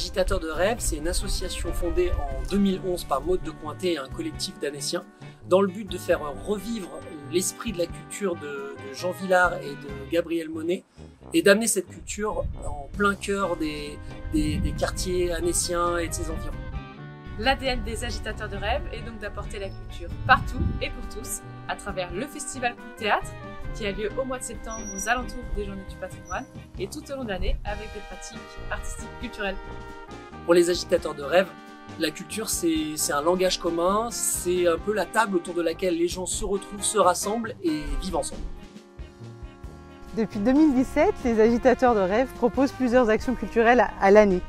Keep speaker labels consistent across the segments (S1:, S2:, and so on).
S1: Agitateurs de rêve, c'est une association fondée en 2011 par Maude de Cointet et un collectif d'Annéciens, dans le but de faire revivre l'esprit de la culture de Jean Vilar et de Gabriel Monet, et d'amener cette culture en plein cœur des quartiers annéciens et de ses environs.
S2: L'ADN des agitateurs de rêve est donc d'apporter la culture partout et pour tous, à travers le festival Coup de Théâtre, qui a lieu au mois de septembre aux alentours des Journées du patrimoine, et tout au long de l'année avec des pratiques artistiques culturelles.
S1: Pour les agitateurs de rêve, la culture c'est un langage commun, c'est un peu la table autour de laquelle les gens se retrouvent, se rassemblent et vivent ensemble.
S3: Depuis 2017, les agitateurs de rêve proposent plusieurs actions culturelles à l'année.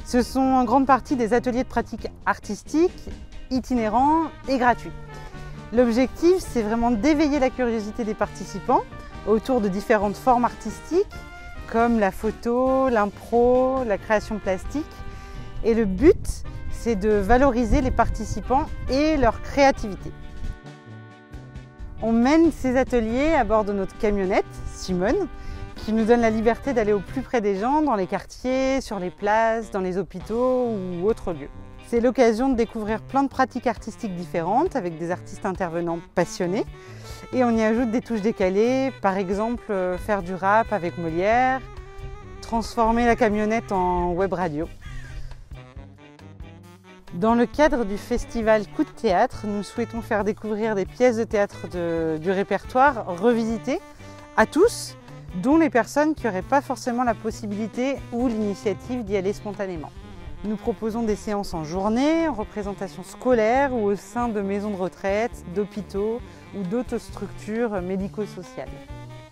S3: Ce sont en grande partie des ateliers de pratique artistique, itinérants et gratuits. L'objectif, c'est vraiment d'éveiller la curiosité des participants autour de différentes formes artistiques comme la photo, l'impro, la création plastique. Et le but, c'est de valoriser les participants et leur créativité. On mène ces ateliers à bord de notre camionnette, Simone, qui nous donne la liberté d'aller au plus près des gens, dans les quartiers, sur les places, dans les hôpitaux ou autres lieux. C'est l'occasion de découvrir plein de pratiques artistiques différentes avec des artistes intervenants passionnés. Et on y ajoute des touches décalées, par exemple faire du rap avec Molière, transformer la camionnette en web radio. Dans le cadre du festival Coup de Théâtre, nous souhaitons faire découvrir des pièces de théâtre du répertoire revisitées à tous, dont les personnes qui n'auraient pas forcément la possibilité ou l'initiative d'y aller spontanément. Nous proposons des séances en journée, en représentation scolaire ou au sein de maisons de retraite, d'hôpitaux ou d'autres structures médico-sociales.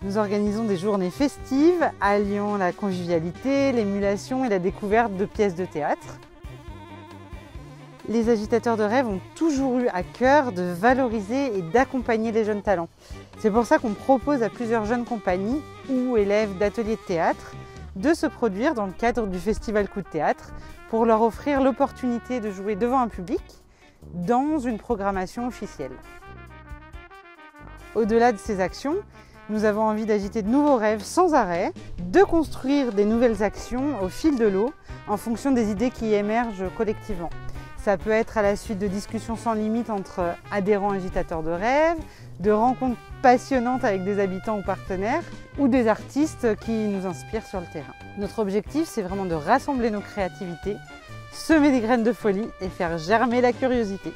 S3: Nous organisons des journées festives alliant la convivialité, l'émulation et la découverte de pièces de théâtre. Les agitateurs de rêve ont toujours eu à cœur de valoriser et d'accompagner les jeunes talents. C'est pour ça qu'on propose à plusieurs jeunes compagnies ou élèves d'ateliers de théâtre de se produire dans le cadre du festival Coup de Théâtre pour leur offrir l'opportunité de jouer devant un public dans une programmation officielle. Au-delà de ces actions, nous avons envie d'agiter de nouveaux rêves sans arrêt, de construire des nouvelles actions au fil de l'eau en fonction des idées qui émergent collectivement. Ça peut être à la suite de discussions sans limite entre adhérents agitateurs de rêve, de rencontres passionnantes avec des habitants ou partenaires, ou des artistes qui nous inspirent sur le terrain. Notre objectif, c'est vraiment de rassembler nos créativités, semer des graines de folie et faire germer la curiosité.